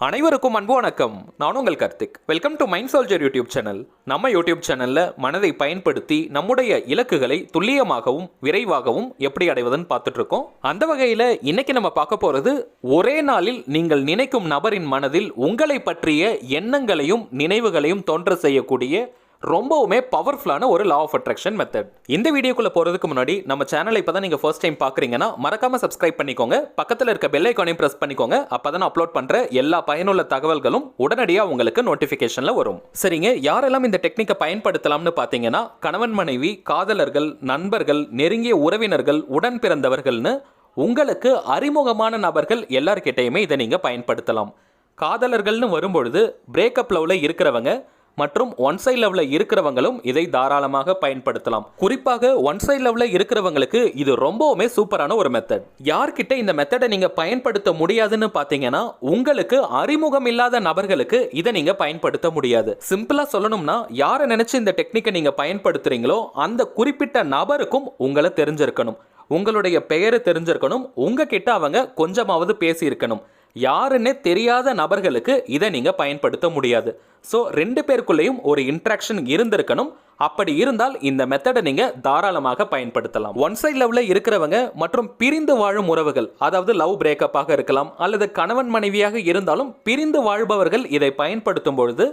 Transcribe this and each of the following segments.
அனைவருக்கும் அன்பு வணக்கம். நான் உங்கள் Karthik. Welcome to mind soldier YouTube channel. நம்ம யூடியூப் சேனல்ல மனதை பயன்படுத்தி நம்முடைய இலக்குகளை துல்லியமாகவும் விரைவாகவும் எப்படி அடைவதுன்னு பார்த்துட்டு இருக்கோம். அந்த வகையில் இன்னைக்கு நம்ம பார்க்க போறது, ஒரே நாளில் நீங்கள் நினைக்கும் நபரின் மனதில் உங்களை பற்றிய எண்ணங்களையும் நினைவுகளையும் தோன்ற செய்யக்கூடிய ரொம்பவுமே பவர்ஃபுல்லான ஒரு லா ஆஃப் அட்ராக்ஷன் மெத்தட். இந்த வீடியோக்குள்ள போறதுக்கு முன்னாடி நம்ம சேனலை இப்பதான் நீங்க ஃபர்ஸ்ட் டைம் பாக்குறீங்கன்னா மறக்காம சப்ஸ்கிரைப் பண்ணிக்கோங்க. பக்கத்துல இருக்க பெல் ஐகானையும் பிரஸ் பண்ணிக்கோங்க. அப்பதான் அப்லோட் பண்ற எல்லா பயனுள்ள தகவல்களும் உடனடியாக உங்களுக்கு நோட்டிபிகேஷன்ல வரும். சரிங்க, யாரெல்லாம் இந்த டெக்னிக்கை பயன்படுத்தலாம்னு பாத்தீங்கன்னா, கணவன் மனைவி, காதலர்கள், நண்பர்கள், நெருங்கிய உறவினர்கள், உடன் பிறந்தவர்கள்னு உங்களுக்கு அறிமுகமான நபர்கள் எல்லார்கிட்டையுமே இதை நீங்க பயன்படுத்தலாம். காதலர்கள்னு வரும்பொழுது பிரேக்கப் லவ்ல இருக்கிறவங்க மற்றும் ஒன் சைட் லவ்ல இருக்கிறவங்களும் இதை தாராளமாக பயன்படுத்தலாம். குறிப்பாக ஒன் சைட் லவ்ல இருக்கிறவங்களுக்கு இது ரொம்பவுமே சூப்பரான ஒரு மெத்தட். யார்கிட்ட இந்த மெத்தடை நீங்க பயன்படுத்த முடியாதுன்னு பாத்தீங்கன்னா, உங்களுக்கு அறிமுகம் இல்லாத நபர்களுக்கு இதை நீங்க பயன்படுத்த முடியாது. சிம்பிளா சொல்லணும்னா, யாரை நினைச்சு இந்த டெக்னிக்கை நீங்க பயன்படுத்துறீங்களோ அந்த குறிப்பிட்ட நபருக்கும் உங்களை தெரிஞ்சிருக்கணும், உங்களுடைய பெயரை தெரிஞ்சிருக்கணும், உங்ககிட்ட அவங்க கொஞ்சமாவது பேசி இருக்கணும். யாருன்னே தெரியாத நபர்களுக்கு இதை நீங்க பயன்படுத்த முடியாது. ஸோ ரெண்டு பேருக்குள்ளேயும் ஒரு இன்ட்ராக்ஷன் இருந்திருக்கணும். அப்படி இருந்தால் இந்த மெத்தடை நீங்க தாராளமாக பயன்படுத்தலாம். ஒன் சைட் லவ்ல இருக்கிறவங்க மற்றும் பிரிந்து வாழும் உறவுகள், அதாவது லவ் பிரேக்கப்பாக இருக்கலாம் அல்லது கணவன் மனைவியாக இருந்தாலும் பிரிந்து வாழ்பவர்கள் இதை பயன்படுத்தும் பொழுது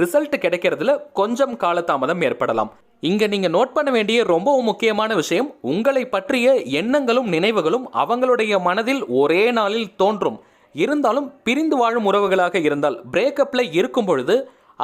ரிசல்ட் கிடைக்கிறதுல கொஞ்சம் காலதாமதம் ஏற்படலாம். இங்க நீங்க நோட் பண்ண வேண்டிய ரொம்பவும் முக்கியமான விஷயம், உங்களை பற்றிய எண்ணங்களும் நினைவுகளும் அவங்களுடைய மனதில் ஒரே நாளில் தோன்றும். இருந்தாலும் பிரிந்து வாழும் உறவுகளாக இருந்தால், பிரேக்கப்ல இருக்கும் பொழுது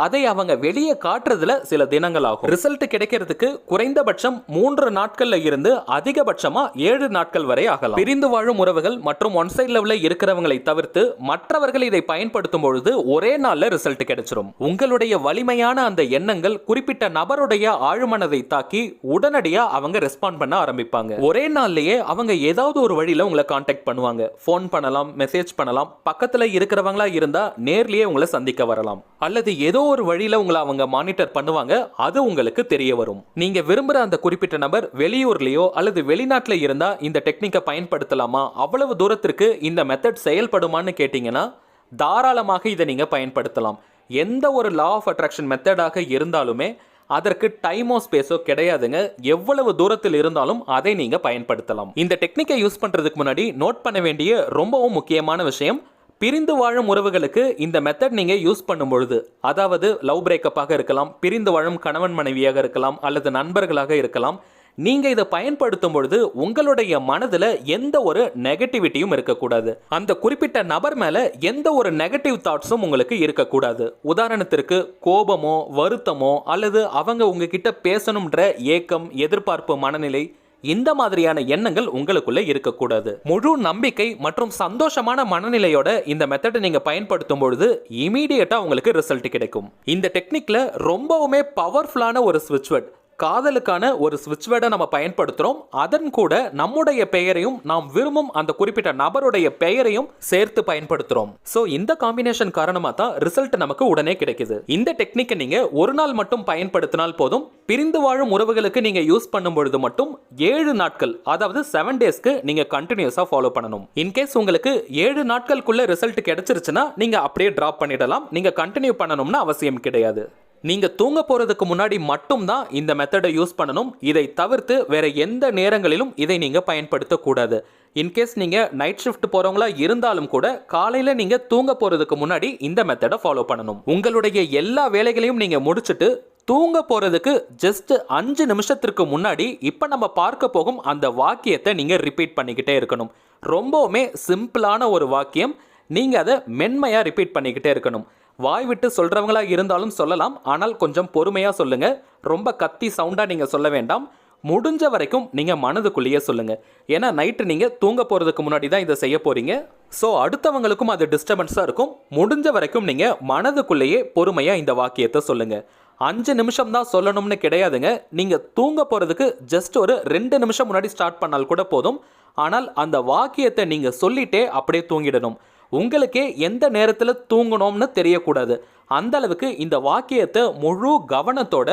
அதை அவங்க வெளியே காட்டுறதுல சில தினங்கள் ஆகும். ரிசல்ட் கிடைக்கிறதுக்கு குறைந்தபட்சம் 3 நாட்கள்ல இருந்து அதிகபட்சமா 7 நாட்கள் வரை ஆகலாம். பிரிந்து வாழும் உறவுகள் மற்றும் ஒன் சைட் லெவல்ல இருக்கிறவங்களை தவிர்த்து மற்றவர்கள் இதை பயன்படுத்தும் பொழுது ஒரே நாள்ல ரிசல்ட் கிடைச்சிடும். உங்களுடைய வலிமையான அந்த எண்ணங்கள் குறிப்பிட்ட நபருடைய ஆழ்மனதை தாக்கி உடனடியா அவங்க ரெஸ்பாண்ட் பண்ண ஆரம்பிப்பாங்க. ஒரே நாள்லயே அவங்க ஏதாவது ஒரு வழியில உங்களை கான்டாக்ட் பண்ணுவாங்க. போன் பண்ணலாம், மெசேஜ் பண்ணலாம், பக்கத்துல இருக்கிறவங்களா இருந்தா நேர்லயே உங்களை சந்திக்க வரலாம், அல்லது ஏதோ ஒரு வழியில உங்களை அவங்க மானிட்டர் பண்ணுவாங்க. அது உங்களுக்கு தெரிய வரும். நீங்க விரும்புற அந்த குறிப்பிட்ட நபர் வெளியூர்லயோ அல்லது வெளிநாட்டுல இருந்தா இந்த டெக்னிக்கை பயன்படுத்தலாமா, அவ்வளவு தூரத்திற்கு இந்த மெத்தட் செயல்படுமான்னு கேட்டீங்கன்னா தாராளமாக இதை நீங்க பயன்படுத்தலாம். எந்த ஒரு லா ஆஃப் அட்ராக்ஷன் மெத்தடாக இருந்தாலுமே அதற்கு டைமோ ஸ்பேஸோ கிடையாதுங்க. எவ்வளவு தூரத்தில் இருந்தாலும் அதை நீங்க பயன்படுத்தலாம். இந்த டெக்னிக்கை யூஸ் பண்றதுக்கு முன்னாடி நோட் பண்ண வேண்டிய ரொம்பவும் முக்கியமான விஷயம், பிரிந்து வாழும் உறவுகளுக்கு இந்த மெத்தட் நீங்க யூஸ் பண்ணும் பொழுது, அதாவது லவ் பிரேக்கப்பாக இருக்கலாம், பிரிந்து வாழும் கணவன் மனைவியாக இருக்கலாம் அல்லது நண்பர்களாக இருக்கலாம், நீங்க இதை பயன்படுத்தும் பொழுது உங்களுடைய மனதுல எந்த ஒரு நெகட்டிவிட்டியும் இருக்கக்கூடாது. அந்த குறிப்பிட்ட நபர் மேல எந்த ஒரு நெகட்டிவ் தாட்ஸும் உங்களுக்கு இருக்கக்கூடாது. உதாரணத்திற்கு கோபமோ வருத்தமோ அல்லது அவங்க உங்ககிட்ட பேசணும்ன்ற ஏக்கம், எதிர்பார்ப்பு, மனநிலை, இந்த மாதிரியான எண்ணங்கள் உங்களுக்குள்ள இருக்கக்கூடாது. முழு நம்பிக்கை மற்றும் சந்தோஷமான மனநிலையோட இந்த மெத்தடை நீங்க பயன்படுத்தும் பொழுது இமீடியட்டா உங்களுக்கு ரிசல்ட் கிடைக்கும். இந்த டெக்னிக்ல ரொம்பவுமே பவர்ஃபுல்லான ஒரு ஸ்விட்ச் வேர்ட், காதலுக்கான ஒரு ஸ்விட்ச் வேர்டை நம்ம பயன்படுத்துறோம். அதன் கூட நம்முடைய பெயரையும் நாம் விரும்பும் அந்த குறிப்பிட்ட நபருடைய பெயரையும் சேர்த்து பயன்படுத்துறோம். சோ இந்த காம்பினேஷன் காரணமா தான் ரிசல்ட் நமக்கு உடனே கிடைக்குது. இந்த டெக்னிக்கை நீங்க ஒரு நாள் மட்டும் பயன்படுத்தினால் போதும். பிரிந்து வாழும் உறவுகளுக்கு நீங்க யூஸ் பண்ணும் பொழுது மட்டும் 7 நாட்கள், அதாவது 7 டேஸ்க்கு நீங்க கண்டினியூஸா ஃபாலோ பண்ணணும். இன்கேஸ் உங்களுக்கு 7 நாட்களுக்குள்ள ரிசல்ட் கிடைச்சிருச்சுன்னா நீங்க அப்படியே டிராப் பண்ணிடலாம். நீங்க கண்டினியூ பண்ணணும்னு அவசியம் கிடையாது. நீங்க தூங்க போறதுக்கு முன்னாடி மட்டும் தான் இந்த மெத்தடை யூஸ் பண்ணணும். இதை தவிர்த்து வேற எந்த நேரங்களிலும் இதை நீங்க பயன்படுத்த கூடாது. இன்கேஸ் நீங்க நைட் ஷிஃப்ட் போறவங்களா இருந்தாலும் கூட காலையில நீங்க தூங்க போறதுக்கு முன்னாடி இந்த மெத்தடை ஃபாலோ பண்ணணும். உங்களுடைய எல்லா வேலைகளையும் நீங்க முடிச்சிட்டு தூங்க போறதுக்கு ஜஸ்ட் 5 நிமிஷத்திற்கு முன்னாடி இப்ப நம்ம பார்க்க போகும் அந்த வாக்கியத்தை நீங்க ரிப்பீட் பண்ணிக்கிட்டே இருக்கணும். ரொம்பவுமே சிம்பிளான ஒரு வாக்கியம். நீங்க அதை மென்மையா ரிப்பீட் பண்ணிக்கிட்டே இருக்கணும். வாய் விட்டு சொல்றவங்களா இருந்தாலும் சொல்லலாம், ஆனால் கொஞ்சம் பொறுமையா சொல்லுங்க. ரொம்ப கத்தி சவுண்டா நீங்க சொல்ல வேண்டாம். முடிஞ்ச வரைக்கும் நீங்க மனதுக்குள்ளேயே சொல்லுங்க. ஏன்னா நைட்டு நீங்க தூங்க போறதுக்கு முன்னாடி தான் இதை செய்ய போறீங்க. ஸோ அடுத்தவங்களுக்கும் அது டிஸ்டர்பன்ஸா இருக்கும். முடிஞ்ச வரைக்கும் நீங்க மனதுக்குள்ளேயே பொறுமையா இந்த வாக்கியத்தை சொல்லுங்க. 5 நிமிஷம் தான் சொல்லணும்னு கிடையாதுங்க. நீங்க தூங்க போறதுக்கு ஜஸ்ட் ஒரு 2 நிமிஷம் முன்னாடி ஸ்டார்ட் பண்ணால் கூட போதும். ஆனால் அந்த வாக்கியத்தை நீங்க சொல்லிட்டே அப்படியே தூங்கிடணும். உங்களுக்கே எந்த நேரத்தில் தூங்கணும்னு தெரியக்கூடாது. அந்த அளவுக்கு இந்த வாக்கியத்தை முழு கவனத்தோட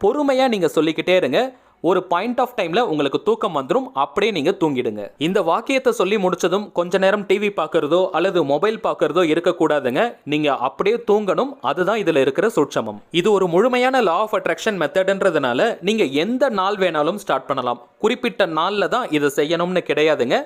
பொறுமையா நீங்க சொல்லிக்கிட்டே இருங்க. ஒரு பாயிண்ட் ஆஃப் டைம்ல உங்களுக்கு தூக்கம் வந்துடும், அப்படியே நீங்க தூங்கிடுங்க. இந்த வாக்கியத்தை சொல்லி முடிச்சதும் கொஞ்ச நேரம் டிவி பார்க்கறதோ அல்லது மொபைல் பார்க்கறதோ இருக்கக்கூடாதுங்க. நீங்க அப்படியே தூங்கணும். அதுதான் இதுல இருக்கிற சூட்சமம். இது ஒரு முழுமையான லா ஆஃப் அட்ராக்ஷன் மெத்தட்ன்றதுனால நீங்க எந்த நாள் வேணாலும் ஸ்டார்ட் பண்ணலாம். குறிப்பிட்ட நாள்ல தான் இதை செய்யணும்னு கிடையாதுங்க.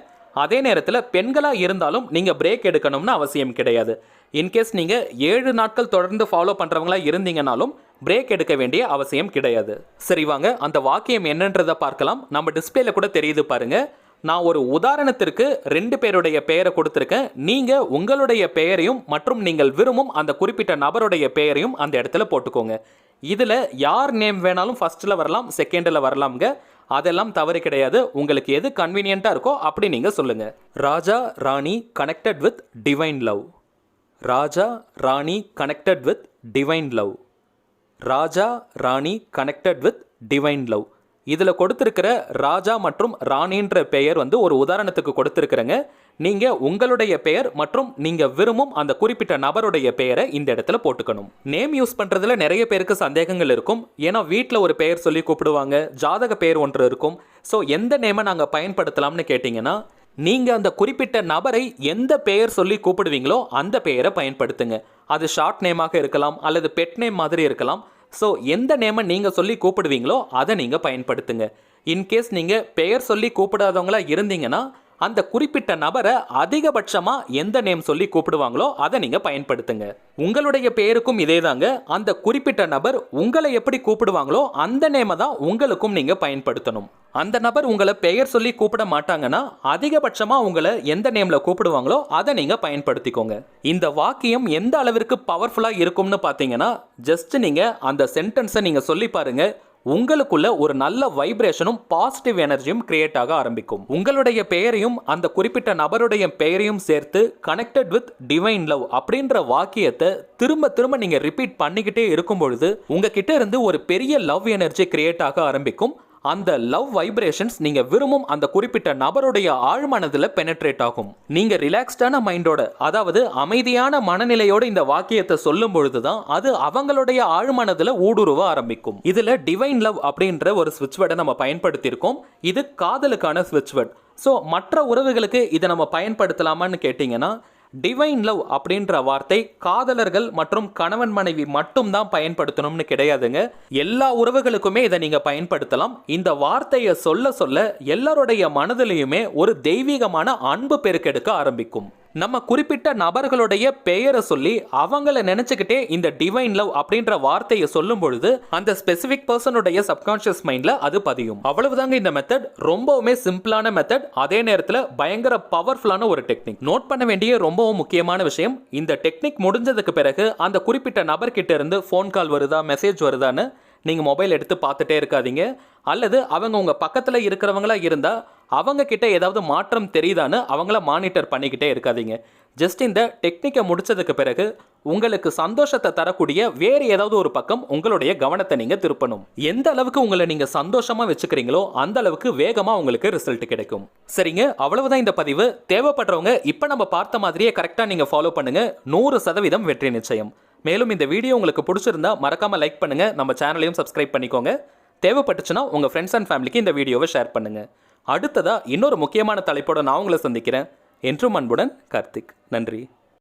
அதே நேரத்தில் பெண்களாக இருந்தாலும் நீங்கள் பிரேக் எடுக்கணும்னு அவசியம் கிடையாது. இன்கேஸ் நீங்கள் 7 நாட்கள் தொடர்ந்து ஃபாலோ பண்ணுறவங்களா இருந்தீங்கனாலும் பிரேக் எடுக்க வேண்டிய அவசியம் கிடையாது. சரி வாங்க, அந்த வாக்கியம் என்னன்றதை பார்க்கலாம். நம்ம டிஸ்பிளேல கூட தெரியுது பாருங்க. நான் ஒரு உதாரணத்திற்கு 2 பேருடைய பெயரை கொடுத்துருக்கேன். நீங்கள் உங்களுடைய பெயரையும் மற்றும் நீங்கள் விரும்பும் அந்த குறிப்பிட்ட நபருடைய பெயரையும் அந்த இடத்துல போட்டுக்கோங்க. இதில் யார் நேம் வேணாலும் ஃபர்ஸ்ட்டில் வரலாம், செகண்டில் வரலாம்ங்க. அதெல்லாம் தவறு கிடையாது. உங்களுக்கு எது கன்வீனியன்ட்டா இருக்கோ அப்படி நீங்க சொல்லுங்க. ராஜா ராணி கனெக்டட் வித் டிவைன் லவ். ராஜா ராணி கனெக்டட் வித் டிவைன் லவ். ராஜா ராணி கனெக்டட் வித் டிவைன் லவ். இதில் கொடுத்திருக்கிற ராஜா மற்றும் ராணின்ற பெயர் ஒரு உதாரணத்துக்கு கொடுத்திருக்கிறேங்க. நீங்க உங்களுடைய பெயர் மற்றும் நீங்க விரும்பும் அந்த குறிப்பிட்ட நபருடைய பெயரை இந்த இடத்துல போட்டுக்கணும். நேம் யூஸ் பண்றதுல நிறைய பேருக்கு சந்தேகங்கள் இருக்கும். ஏன்னா வீட்டில் ஒரு பெயர் சொல்லி கூப்பிடுவாங்க, ஜாதக பெயர் ஒன்று இருக்கும். ஸோ எந்த நேமை நாங்கள் பயன்படுத்தலாம்னு கேட்டிங்கன்னா, நீங்க அந்த குறிப்பிட்ட நபரை எந்த பெயர் சொல்லி கூப்பிடுவீங்களோ அந்த பெயரை பயன்படுத்துங்க. அது ஷார்ட் நேமாக இருக்கலாம் அல்லது பெட் நேம் மாதிரி இருக்கலாம். ஸோ எந்த நேமை நீங்கள் சொல்லி கூப்பிடுவீங்களோ அதை நீங்கள் பயன்படுத்துங்க. இன்கேஸ் நீங்கள் பெயர் சொல்லி கூப்பிடாதவங்களா இருந்தீங்கன்னா அந்த குறிப்பிட்ட நபரை அதிகபட்சமாக எந்த நேம் சொல்லி கூப்பிடுவாங்களோ அதை நீங்கள் பயன்படுத்துங்க. உங்களுடைய பெயருக்கும் இதே தாங்க. அந்த குறிப்பிட்ட நபர் உங்களை எப்படி கூப்பிடுவாங்களோ அந்த நேமை தான் உங்களுக்கும் நீங்கள் பயன்படுத்தணும். அந்த நபர் உங்களை பெயர் சொல்லி கூப்பிட மாட்டாங்கன்னா அதிகபட்சமாக உங்களை எந்த நேமில் கூப்பிடுவாங்களோ அதை நீங்கள் பயன்படுத்திக்கோங்க. இந்த வாக்கியம் எந்த அளவிற்கு பவர்ஃபுல்லாக இருக்கும்னு பார்த்தீங்கன்னா, ஜஸ்ட் நீங்கள் அந்த சென்டென்ஸை நீங்கள் சொல்லி பாருங்க. உங்களுக்குள்ள ஒரு நல்ல வைப்ரேஷனும் பாசிட்டிவ் எனர்ஜியும் கிரியேட் ஆக ஆரம்பிக்கும். உங்களுடைய பெயரையும் அந்த குறிப்பிட்ட நபருடைய பெயரையும் சேர்த்து கனெக்டட் வித் டிவைன் லவ் அப்படின்ற வாக்கியத்தை திரும்ப திரும்ப நீங்க ரிப்பீட் பண்ணிக்கிட்டே இருக்கும் பொழுது உங்ககிட்ட இருந்து ஒரு பெரிய லவ் எனர்ஜி கிரியேட் ஆக ஆரம்பிக்கும். அந்த லவ் வைப்ரேஷன்ஸ் நீங்க விரும்பும் அந்த குறிப்பிட்ட நபருடைய ஆழ்மனதில் பெனட்ரேட் ஆகும். நீங்க ரிலாக்ஸ்டான மைண்டோட, அதாவது அமைதியான மனநிலையோட இந்த வாக்கியத்தை சொல்லும் பொழுதுதான் அது அவங்களுடைய ஆழ்மனதில் ஊடுருவ ஆரம்பிக்கும். இதுல டிவைன் லவ் அப்படின்ற ஒரு ஸ்விட்ச் வேர்டை நம்ம பயன்படுத்தியிருக்கோம். இது காதலுக்கான ஸ்விட்ச் வேர்ட். ஸோ மற்ற உறவுகளுக்கு இதை நம்ம பயன்படுத்தலாமான்னு கேட்டீங்கன்னா, டிவைன் லவ் அப்படின்ற வார்த்தை காதலர்கள் மற்றும் கணவன் மனைவி மட்டும் தான் பயன்படுத்தணும்னு கிடையாதுங்க. எல்லா உறவுகளுக்குமே இதை நீங்க பயன்படுத்தலாம். இந்த வார்த்தையை சொல்ல சொல்ல எல்லாருடைய மனதிலையுமே ஒரு தெய்வீகமான அன்பு பெருக்கெடுக்க ஆரம்பிக்கும். நம்ம குறிப்பிட்ட நபர்களுடைய பெயரை சொல்லி அவங்கள நினைச்சுக்கிட்டே இந்த டிவைன் லவ் அப்படின்ற வார்த்தையை சொல்லும் பொழுது அந்த ஸ்பெசிபிக் பர்சனுடைய சப்கான்ஷியஸ் மைண்ட்ல அது பதியும். அவ்வளவுதாங்க இந்த மெத்தட். ரொம்பவுமே சிம்பிளான மெத்தட், அதே நேரத்தில் பயங்கர பவர்ஃபுல்லான ஒரு டெக்னிக். நோட் பண்ண வேண்டிய ரொம்பவும் முக்கியமான விஷயம், இந்த டெக்னிக் முடிஞ்சதுக்கு பிறகு அந்த குறிப்பிட்ட நபர்கிட்ட இருந்து ஃபோன் கால் வருதா, மெசேஜ் வருதான்னு நீங்கள் மொபைல் எடுத்து பார்த்துட்டே இருக்காதீங்க. அல்லது அவங்க உங்கள் பக்கத்தில் இருக்கிறவங்களா இருந்தால் அவங்க கிட்ட ஏதாவது மாற்றம் தெரியுதான்னு அவங்கள மானிட்டர் பண்ணிக்கிட்டே இருக்காதீங்க. ஜஸ்ட் இந்த டெக்னிக்கை முடிச்சதுக்கு பிறகு உங்களுக்கு சந்தோஷத்தை தரக்கூடிய வேறு ஏதாவது ஒரு பக்கம் உங்களுடைய கவனத்தை நீங்கள் திருப்பணும். எந்த அளவுக்கு உங்களை நீங்கள் சந்தோஷமாக வச்சுக்கிறீங்களோ அந்த அளவுக்கு வேகமாக உங்களுக்கு ரிசல்ட் கிடைக்கும். சரிங்க, அவ்வளவுதான் இந்த பதிவு. தேவைப்படுறவங்க இப்போ நம்ம பார்த்த மாதிரியே கரெக்டாக நீங்கள் ஃபாலோ பண்ணுங்க. 100% வெற்றி நிச்சயம். மேலும் இந்த வீடியோ உங்களுக்கு பிடிச்சிருந்தா மறக்காம லைக் பண்ணுங்க. நம்ம சேனலையும் சப்ஸ்கிரைப் பண்ணிக்கோங்க. தேவைப்பட்டுச்சுன்னா உங்க ஃப்ரெண்ட்ஸ் அண்ட் ஃபேமிலிக்கு இந்த வீடியோவை ஷேர் பண்ணுங்க. அடுத்ததா இன்னொரு முக்கியமான தலைப்போட நான் உங்களை சந்திக்கிறேன். என்றும் அன்புடன் கார்த்திக். நன்றி.